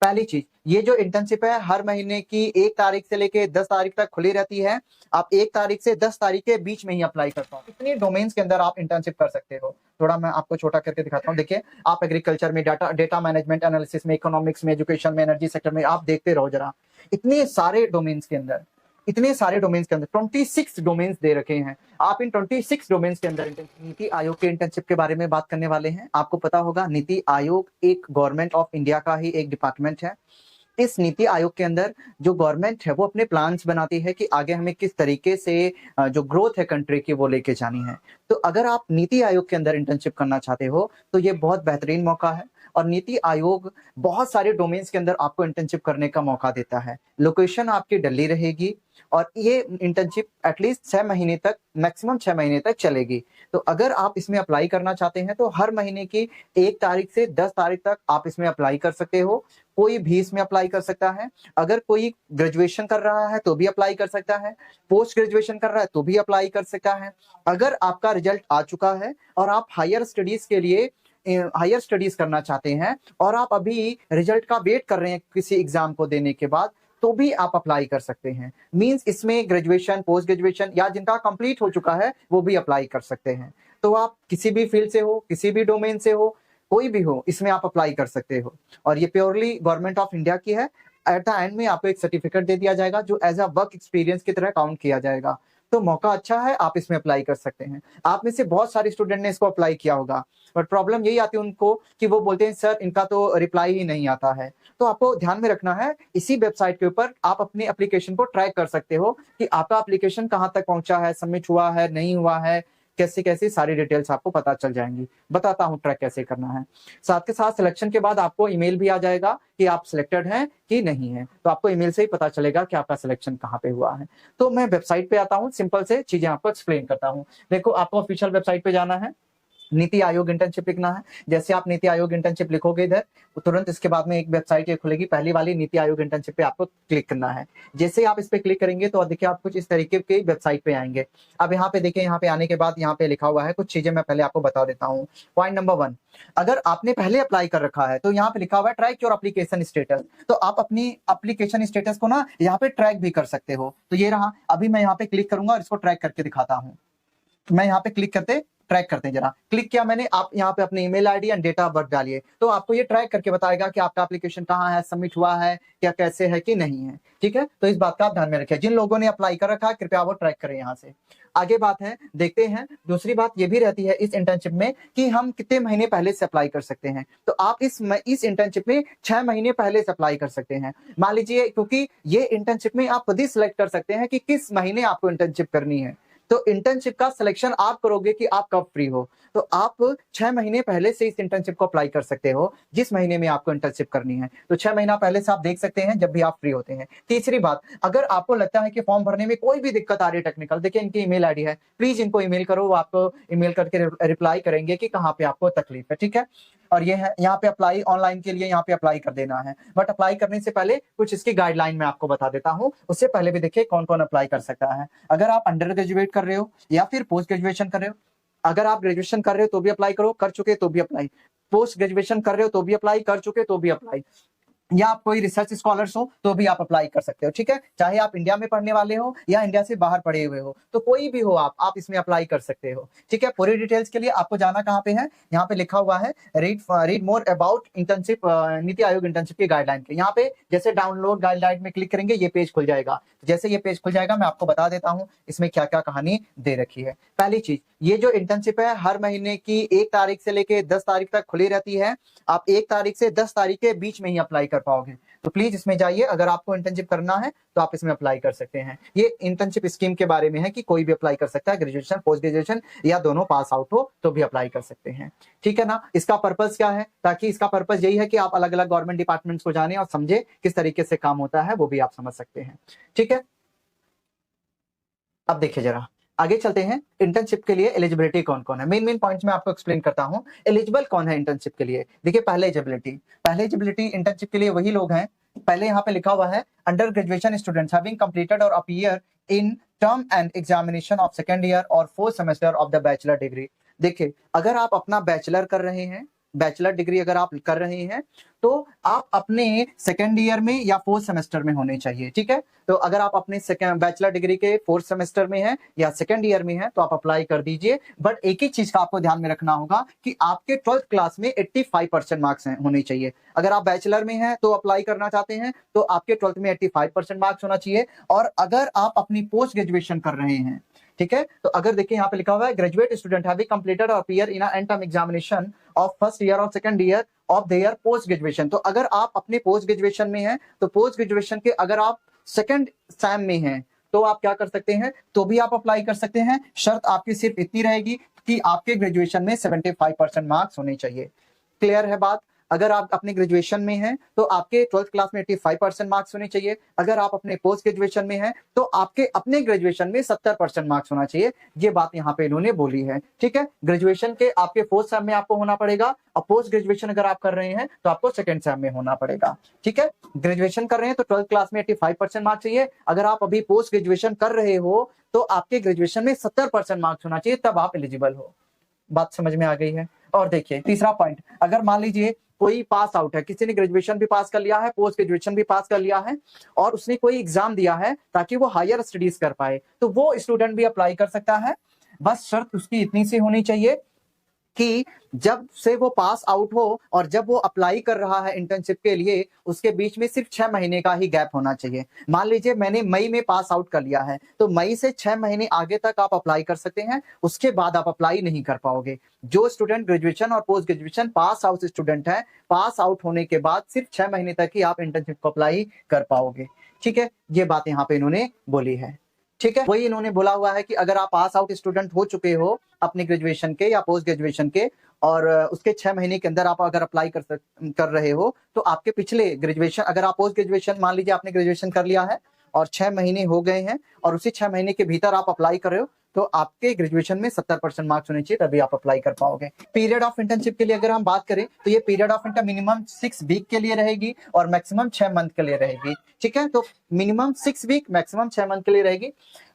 पहली चीज, ये जो इंटर्नशिप है हर महीने की 1 तारीख से लेके 10 तारीख तक खुली रहती है। आप 1 तारीख से 10 तारीख के बीच में ही अप्लाई कर पाओ। इतनी डोमेन्स के अंदर आप इंटर्नशिप कर सकते हो। थोड़ा मैं आपको छोटा करके दिखाता हूँ। देखिए, आप एग्रीकल्चर में, डेटा मैनेजमेंट एनालिसिस में, इकोनॉमिक्स में, एजुकेशन में, एनर्जी सेक्टर में, आप देखते रहो जरा। इतने सारे डोमेन्स के अंदर 26 डोमेन्स दे रखे हैं। आप इन 26 डोमेन्स के अंदर नीति आयोग के इंटर्नशिप के बारे में बात करने वाले हैं। आपको पता होगा, नीति आयोग एक गवर्नमेंट ऑफ इंडिया का ही एक डिपार्टमेंट है। इस नीति आयोग के अंदर जो गवर्नमेंट है वो अपने प्लान्स बनाती है कि आगे हमें किस तरीके से जो ग्रोथ है कंट्री की वो लेके जानी है। तो अगर आप नीति आयोग के अंदर इंटर्नशिप करना चाहते हो तो ये बहुत बेहतरीन मौका है। और नीति आयोग बहुत सारे डोमेन्स के अंदर आपको इंटर्नशिप करने का मौका देता है। लोकेशन आपकी दिल्ली रहेगी और ये इंटर्नशिप एटलीस्ट 6 महीने तक, मैक्सिमम 6 महीने तक चलेगी। तो अगर आप इसमें अप्लाई करना चाहते हैं तो हर महीने की 1 तारीख से 10 तारीख तक आप इसमें अप्लाई कर सकते हो। कोई भी इसमें अप्लाई कर सकता है। अगर कोई ग्रेजुएशन कर रहा है तो भी अप्लाई कर सकता है, पोस्ट ग्रेजुएशन कर रहा है तो भी अप्लाई कर सकता है। अगर आपका रिजल्ट आ चुका है और आप हायर स्टडीज करना चाहते हैं और आप अभी रिजल्ट का वेट कर रहे हैं किसी एग्जाम को देने के बाद, तो भी आप अप्लाई कर सकते हैं। मींस इसमें ग्रेजुएशन, पोस्ट ग्रेजुएशन या जिनका कंप्लीट हो चुका है वो भी अप्लाई कर सकते हैं। तो आप किसी भी फील्ड से हो, किसी भी डोमेन से हो, कोई भी हो, इसमें आप अप्लाई कर सकते हो। और ये प्योरली गवर्नमेंट ऑफ इंडिया की है। एट द एंड में आपको एक सर्टिफिकेट दे दिया जाएगा जो एज अ वर्क एक्सपीरियंस की तरह काउंट किया जाएगा। तो मौका अच्छा है, आप इसमें अप्लाई कर सकते हैं। आप में से बहुत सारे स्टूडेंट ने इसको अप्लाई किया होगा, बट प्रॉब्लम यही आती है उनको कि वो बोलते हैं सर इनका तो रिप्लाई ही नहीं आता है। तो आपको ध्यान में रखना है, इसी वेबसाइट के ऊपर आप अपने एप्लीकेशन को ट्रैक कर सकते हो कि आपका एप्लीकेशन कहाँ तक पहुंचा है, सबमिट हुआ है, नहीं हुआ है, कैसे कैसे सारी डिटेल्स आपको पता चल जाएंगी। बताता हूँ ट्रैक कैसे करना है। साथ के साथ सिलेक्शन के बाद आपको ईमेल भी आ जाएगा कि आप सिलेक्टेड हैं कि नहीं है। तो आपको ईमेल से ही पता चलेगा कि आपका सिलेक्शन कहाँ पे हुआ है। तो मैं वेबसाइट पे आता हूँ, सिंपल से चीजें आपको एक्सप्लेन करता हूँ। देखो, आपको ऑफिशियल वेबसाइट पे जाना है, नीति आयोग इंटर्नशिप लिखना है। जैसे आप नीति आयोग इंटर्नशिप लिखोगे इधर, तो तुरंत इसके बाद में एक वेबसाइट ये खुलेगी, पहली वाली नीति आयोग इंटर्नशिप पे आपको क्लिक करना है। जैसे आप इस पे क्लिक करेंगे तो देखिए आप कुछ इस तरीके की वेबसाइट पे आएंगे। अब यहाँ पे देखिए, यहाँ पे आने के बाद यहाँ पे लिखा हुआ है कुछ चीजें, मैं पहले आपको बता देता हूँ। पॉइंट नंबर 1, अगर आपने पहले अप्लाई कर रखा है तो यहाँ पे लिखा हुआ है ट्रैक योर एप्लीकेशन स्टेटस। तो आप अपनी एप्लीकेशन स्टेटस को ना यहाँ पे ट्रैक भी कर सकते हो। तो ये रहा, अभी मैं यहाँ पे क्लिक करूंगा और इसको ट्रैक करके दिखाता हूँ। तो मैं यहाँ पे क्लिक करते ट्रैक करते हैं जरा। क्लिक किया मैंने, आप यहाँ पे अपनी email ID and date of birth डालिए, तो आपको ये ट्रैक करके बताएगा कि आपका एप्लीकेशन कहाँ है, सबमिट हुआ है, क्या कैसे है कि नहीं है। ठीक है, तो इस बात का आप ध्यान में रखिए। जिन लोगों ने अप्लाई कर रखा है कृपया वो ट्रैक करें। यहाँ से आगे बात है, देखते हैं। दूसरी बात ये भी रहती है इस इंटर्नशिप में कि हम कितने महीने पहले से अप्लाई कर सकते हैं। तो आप इस इंटर्नशिप में 6 महीने पहले से अप्लाई कर सकते हैं। मान लीजिए, क्योंकि ये इंटर्नशिप में आप खुद ही सिलेक्ट कर सकते हैं कि किस महीने आपको इंटर्नशिप करनी है। तो इंटर्नशिप का सिलेक्शन आप करोगे कि आप कब फ्री हो। तो आप 6 महीने पहले से इस इंटर्नशिप को अप्लाई कर सकते हो जिस महीने में आपको इंटर्नशिप करनी है। तो 6 महीना पहले से आप देख सकते हैं जब भी आप फ्री होते हैं। तीसरी बात, अगर आपको लगता है कि फॉर्म भरने में कोई भी दिक्कत आ रही है टेक्निकल, देखिए इनकी ईमेल आईडी है, प्लीज इनको ईमेल करो, वो आपको ईमेल करके रिप्लाई करेंगे कि कहाँ पे आपको तकलीफ है। ठीक है, और ये है यहाँ पे अप्लाई ऑनलाइन के लिए, यहाँ पे अप्लाई कर देना है। बट अप्लाई करने से पहले कुछ इसकी गाइडलाइन मैं आपको बता देता हूँ। उससे पहले भी देखिए कौन कौन अप्लाई कर सकता है। अगर आप अंडर ग्रेजुएट कर रहे हो या फिर पोस्ट ग्रेजुएशन कर रहे हो, अगर आप ग्रेजुएशन कर रहे हो तो भी अप्लाई करो, कर चुके तो भी अप्लाई, पोस्ट ग्रेजुएशन कर रहे हो तो भी अप्लाई, कर चुके तो भी अप्लाई, या आप कोई रिसर्च स्कॉलर्स हो तो भी आप अप्लाई कर सकते हो। ठीक है, चाहे आप इंडिया में पढ़ने वाले हो या इंडिया से बाहर पढ़े हुए हो, तो कोई भी हो आप इसमें अप्लाई कर सकते हो। ठीक है, पूरी डिटेल्स के लिए आपको जाना कहाँ पे है, यहाँ पे लिखा हुआ है read more about internship, NITI Aayog internship की गाइडलाइन के। यहाँ पे जैसे डाउनलोड गाइडलाइन में क्लिक करेंगे ये पेज खुल जाएगा। जैसे ये पेज खुल जाएगा मैं आपको बता देता हूँ इसमें क्या क्या कहानी दे रखी है। पहली चीज, ये जो इंटर्नशिप है हर महीने की 1 तारीख से लेके 10 तारीख तक खुली रहती है। आप 1 तारीख से 10 तारीख के बीच में ही अप्लाई कर पाओगे। तो प्लीज इसमें जाइए, अगर आपको इंटर्नशिप करना है तो आप इसमें अप्लाई कर सकते हैं। ये इंटर्नशिप स्कीम के बारे में है कि कोई भी अप्लाई कर सकता है, ग्रेजुएशन, पोस्ट ग्रेजुएशन या दोनों पास आउट हो तो भी अप्लाई कर सकते हैं। ठीक है ना, इसका पर्पस क्या है, ताकि इसका पर्पस यही है कि आप अलग अलग गवर्नमेंट डिपार्टमेंट्स को जाने और समझे किस तरीके से काम होता है, वो भी आप समझ सकते हैं। ठीक है, अब देखिए जरा आगे चलते हैं। इंटर्नशिप के लिए एलिजिबिलिटी कौन कौन है, मेन पॉइंट्स मैं आपको एक्सप्लेन करता हूं। एलिजिबल कौन है इंटर्नशिप के लिए, देखिए पहले एलिजिबिलिटी इंटर्नशिप के लिए वही लोग हैं, पहले यहाँ पे लिखा हुआ है under graduation students having completed और appear in term end examination of second year और 4th semester of the bachelor degree. देखिए, अगर आप अपना बैचलर कर रहे हैं बैचलर डिग्री अगर आप कर रहे हैं तो आप अपने सेकेंड ईयर में या फोर्थ सेमेस्टर में होने चाहिए, ठीक है। तो अगर आप अपने बैचलर डिग्री के फोर्थ सेमेस्टर में हैं या सेकेंड ईयर में हैं तो आप अप्लाई कर दीजिए। बट एक ही चीज का आपको ध्यान में रखना होगा कि आपके 12th क्लास में 85% मार्क्स होने चाहिए। अगर आप बैचलर में हैं तो अप्लाई करना चाहते हैं तो आपके 12th में 85% मार्क्स होना चाहिए। और अगर आप अपनी पोस्ट ग्रेजुएशन कर रहे हैं, ठीक है, तो अगर देखिए यहाँ पे लिखा हुआ है ग्रेजुएट स्टूडेंट हैव कंप्लीटेड और appear in end term examination of first year और second year of their post graduation. तो अगर आप अपने पोस्ट ग्रेजुएशन में हैं तो पोस्ट ग्रेजुएशन के अगर आप सेकंड सेम में हैं तो आप क्या कर सकते हैं, तो भी आप अप्लाई कर सकते हैं। शर्त आपकी सिर्फ इतनी रहेगी कि आपके ग्रेजुएशन में 75% मार्क्स होने चाहिए। क्लियर है बात? अगर आप अपने ग्रेजुएशन में हैं तो आपके 12th क्लास में 85% मार्क्स होने चाहिए। अगर आप अपने पोस्ट ग्रेजुएशन में हैं तो आपके अपने ग्रेजुएशन में 70% मार्क्स होना चाहिए। ये बात यहाँ पे इन्होंने बोली है, ठीक है। ग्रेजुएशन के आपके फोर्थ सेम में आपको होना पड़ेगा और पोस्ट ग्रेजुएशन अगर आप कर रहे हैं तो आपको सेकंड सेम में होना पड़ेगा, ठीक है। ग्रेजुएशन कर रहे हैं तो 12th क्लास में 85% मार्क्स चाहिए। अगर आप अभी पोस्ट ग्रेजुएशन कर रहे हो तो आपके ग्रेजुएशन में 70% मार्क्स होना चाहिए, तब आप एलिजिबल हो। बात समझ में आ गई है? और देखिए तीसरा पॉइंट, अगर मान लीजिए कोई पास आउट है, किसी ने ग्रेजुएशन भी पास कर लिया है, पोस्ट ग्रेजुएशन भी पास कर लिया है और उसने कोई एग्जाम दिया है ताकि वो हायर स्टडीज कर पाए, तो वो स्टूडेंट भी अप्लाई कर सकता है। बस शर्त उसकी इतनी सी होनी चाहिए कि जब से वो पास आउट हो और जब वो अप्लाई कर रहा है इंटर्नशिप के लिए, उसके बीच में सिर्फ 6 महीने का ही गैप होना चाहिए। मान लीजिए मैंने मई में पास आउट कर लिया है तो मई से 6 महीने आगे तक आप अप्लाई कर सकते हैं, उसके बाद आप अप्लाई नहीं कर पाओगे। जो स्टूडेंट ग्रेजुएशन और post graduation pass out student है, पास आउट होने के बाद सिर्फ 6 महीने तक ही आप इंटर्नशिप को अप्लाई कर पाओगे, ठीक है। ये बात यहाँ पे इन्होंने बोली है, ठीक है। वही इन्होंने बोला हुआ है कि अगर आप पास आउट स्टूडेंट हो चुके हो अपने ग्रेजुएशन के या पोस्ट ग्रेजुएशन के और उसके 6 महीने के अंदर आप अगर अप्लाई कर रहे हो तो आपके पिछले ग्रेजुएशन, अगर आप पोस्ट ग्रेजुएशन मान लीजिए आपने ग्रेजुएशन कर लिया है और 6 महीने हो गए हैं और उसी 6 महीने के भीतर आप अप्लाई कर रहे हो तो आपके ग्रेजुएशन में 70% मार्क्स होने चाहिए, तभी आप अप्लाई कर पाओगे। पीरियड ऑफ इंटर्नशिप के लिए अगर हम बात करें तो ये period of intern minimum 6 week के लिए रहेगी और मैक्सिमम 6 मंथ के लिए रहेगी, ठीक है। तो मिनिमम 6 वीक, मैक्सिमम 6 मंथ के लिए रहेगी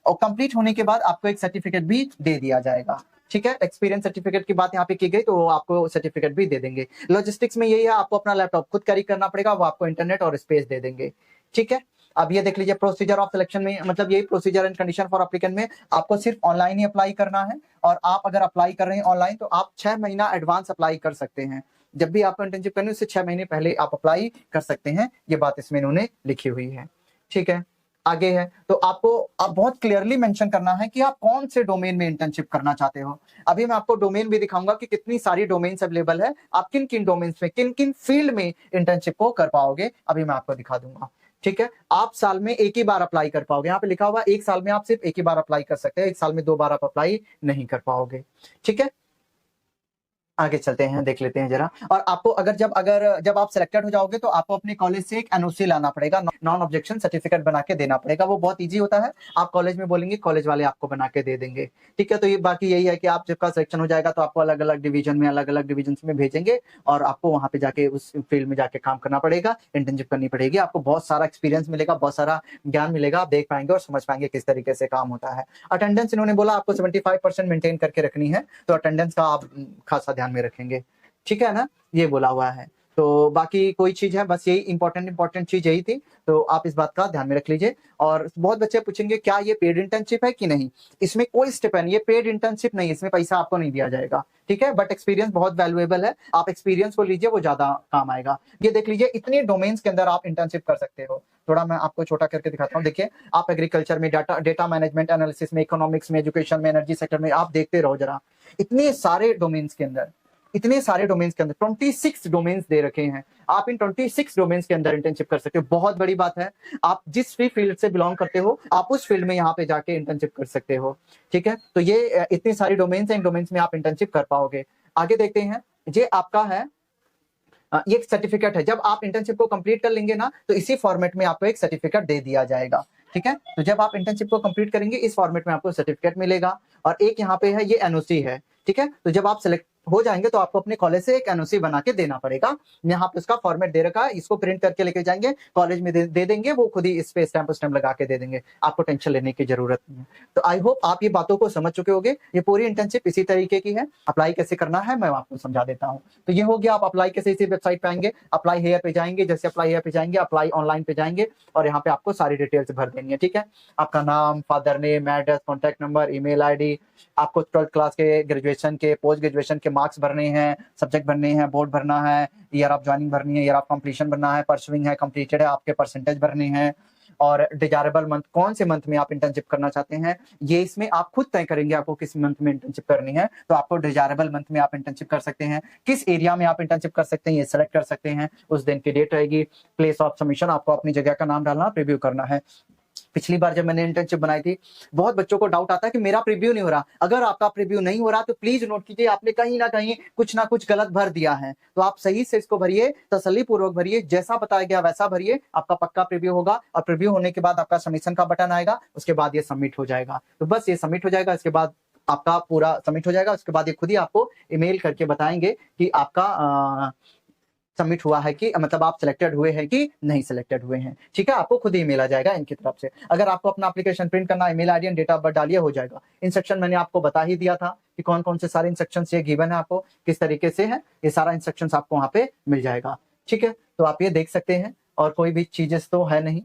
और कंप्लीट होने के बाद आपको एक सर्टिफिकेट भी दे दिया जाएगा, ठीक है। एक्सपीरियंस सर्टिफिकेट की बात यहाँ पे की गई तो वो आपको सर्टिफिकेट भी दे देंगे। लॉजिस्टिक्स में यही है, आपको अपना लैपटॉप खुद कैरी करना पड़ेगा, वो आपको इंटरनेट और स्पेस दे देंगे, ठीक है। अब ये देख लीजिए प्रोसीजर ऑफ सिलेक्शन में, मतलब यही procedure and condition for applicant में आपको सिर्फ ऑनलाइन ही अप्लाई करना है। और आप अगर अप्लाई कर रहे हैं ऑनलाइन तो आप 6 महीना एडवांस अप्लाई कर सकते हैं। जब भी आपको इंटर्नशिप करनी है उससे 6 महीने पहले आप अप्लाई कर सकते हैं। ये बात इसमें इन्होंने लिखी हुई है, ठीक है। आगे है तो आपको अब बहुत क्लियरली मेंशन करना है कि आप कौन से डोमेन में इंटर्नशिप करना चाहते हो। अभी मैं आपको डोमेन भी दिखाऊंगा कि कितनी सारी डोमेन्स अवेलेबल है, आप किन किन डोमेन्स में, किन किन फील्ड में इंटर्नशिप को कर पाओगे, अभी मैं आपको दिखा दूंगा, ठीक है। आप साल में एक ही बार अप्लाई कर पाओगे, यहाँ पे लिखा हुआ एक साल में आप सिर्फ एक ही बार अप्लाई कर सकते हैं, एक साल में 2 बार आप अप्लाई नहीं कर पाओगे, ठीक है। आगे चलते हैं, देख लेते हैं जरा। और आपको जब आप सिलेक्टेड हो जाओगे तो आपको अपने कॉलेज से एक एनओसी लाना पड़ेगा, नॉन ऑब्जेक्शन सर्टिफिकेट बना के देना पड़ेगा। वो बहुत इजी होता है, आप कॉलेज में बोलेंगे कॉलेज वाले आपको बना के दे देंगे, ठीक है। तो ये बाकी यही है कि आप जब का सिलेक्शन हो जाएगा तो आपको अलग अलग डिवीजन में भेजेंगे और आपको वहां पे जाके उस फील्ड में जाके काम करना पड़ेगा, इंटर्नशिप करनी पड़ेगी। आपको बहुत सारा एक्सपीरियंस मिलेगा, बहुत सारा ज्ञान मिलेगा, आप देख पाएंगे और समझ पाएंगे किस तरीके से काम होता है। अटेंडेंस इन्होंने बोला आपको 75% मेंटेन करके रखनी है, तो अटेंडेंस का आप खासा ध्यान में रखेंगे, ठीक है ना, ये बोला हुआ है। तो बाकी कोई चीज है, बस यही इंपॉर्टेंट चीज यही थी, तो आप इस बात का ध्यान में रख लीजिए। और बहुत बच्चे पूछेंगे क्या ये पेड इंटर्नशिप है कि नहीं, इसमें कोई स्टिपेंड, ये पेड इंटर्नशिप नहीं, इसमें पैसा आपको नहीं दिया जाएगा, ठीक है। बट एक्सपीरियंस बहुत वैल्यूएबल है, आप एक्सपीरियंस को लीजिए, वो ज्यादा काम आएगा। ये देख लीजिए इतने डोमेन्स के अंदर आप इंटर्नशिप कर सकते हो। थोड़ा मैं आपको छोटा करके दिखाता हूँ, देखिए आप एग्रीकल्चर में, डेटा मैनेजमेंट एनालिसिस में, इकोनॉमिक्स में, एजुकेशन में, एनर्जी सेक्टर में, आप देखते रहो जरा, इतने सारे डोमेन्स के अंदर 26 डोमेन्स दे रखे हैं। आप इन 26 डोमेन्स के अंदर इंटर्नशिप कर सकते हो, बहुत बड़ी बात है। आप जिस भी फील्ड से बिलोंग करते हो आप उस फील्ड में यहाँ पे जाके इंटर्नशिप कर सकते हो, ठीक है। तो ये इतनी सारी डोमेन्स हैं, इन डोमेन्स में आप इंटर्नशिप कर पाओगे। आगे देखते हैं, ये आपका है, ये एक सर्टिफिकेट है। जब आप इंटर्नशिप को कंप्लीट कर लेंगे ना तो इसी फॉर्मेट में आपको एक सर्टिफिकेट दे दिया जाएगा, ठीक है। तो जब आप इंटर्नशिप को कंप्लीट करेंगे इस फॉर्मेट में आपको सर्टिफिकेट मिलेगा। और एक यहाँ पे है, ये एनओसी है, ठीक है। तो जब आप हो जाएंगे तो आपको अपने कॉलेज से एक एनओसी बना के देना पड़ेगा। यहाँ पे उसका फॉर्मेट दे रखा है, इसको प्रिंट करके लेके जाएंगे कॉलेज में दे देंगे, वो खुद ही इस पे स्टैंप लगा के दे देंगे, आपको टेंशन लेने की जरूरत नहीं है। तो आई होप आप ये बातों को समझ चुके होंगे। ये पूरी इंटर्नशिप इसी तरीके की है। अप्लाई कैसे करना है मैं आपको समझा देता हूँ। तो ये हो गया, आप अप्लाई कैसे इसी वेबसाइट पे आएंगे, अप्लाई हेयर पे जाएंगे, जैसे अप्लाई हेयर पे जाएंगे अप्लाई ऑनलाइन पे जाएंगे और यहाँ पे आपको सारी डिटेल्स भर देनी है। ठीक है, आपका नाम, father name, address, contact number, email ID, आपको 12th क्लास के, ग्रेजुएशन के, पोस्ट ग्रेजुएशन के मार्क्स भरने हैं, सब्जेक्ट भरने हैं, बोर्ड भरना है, ईयर ऑफ ज्वाइनिंग भरनी है, ईयर ऑफ कंप्लीशन भरना है, परसुइंग है, कंप्लीटेड है, आपके परसेंटेज भरने हैं और डिजायरेबल मंथ, कौन से मंथ में आप इंटर्नशिप करना चाहते हैं ये इसमें आप खुद तय करेंगे आपको किस मंथ में इंटर्नशिप करनी है। तो आपको डिजायरेबल मंथ में आप इंटर्नशिप कर सकते हैं, किस एरिया में आप इंटर्नशिप कर सकते हैं ये सेलेक्ट कर सकते हैं, उस दिन की डेट रहेगी। प्लेस ऑफ सबमिशन, आपको अपनी जगह का नाम डालना, प्रीव्यू करना है। पिछली बार जब मैंने इंटर्नशिप बनाई थी बहुत बच्चों को डाउट आता है कि मेरा प्रीव्यू नहीं हो रहा। अगर आपका प्रीव्यू नहीं हो रहा तो प्लीज नोट कीजिए आपने कहीं ना कहीं कुछ ना कुछ गलत भर दिया है। तो आप सही से इसको भरिए, तसल्ली पूर्वक भरिए, जैसा बताया गया वैसा भरिए, आपका पक्का प्रीव्यू होगा। और प्रीव्यू होने के बाद आपका सबमिशन का बटन आएगा, उसके बाद ये सबमिट हो जाएगा। तो बस ये सबमिट हो जाएगा, इसके बाद आपका पूरा सबमिट हो जाएगा। उसके बाद ये खुद ही आपको ईमेल करके बताएंगे कि आपका सबमिट हुआ है कि मतलब आप सिलेक्टेड हुए हैं कि नहीं सिलेक्टेड हुए हैं। ठीक है, आपको खुद ही ईमेल आ जाएगा इनकी तरफ से। अगर आपको अपना एप्लीकेशन प्रिंट करना, email ID and date of birth डालिए, हो जाएगा। इंस्ट्रक्शन मैंने आपको बता ही दिया था कि कौन कौन से सारे इंस्ट्रक्शन ये गिवन है, आपको किस तरीके से है, ये सारा इंस्ट्रक्शन आपको वहां पे मिल जाएगा। ठीक है, तो आप ये देख सकते हैं और कोई भी चीजेस तो है नहीं।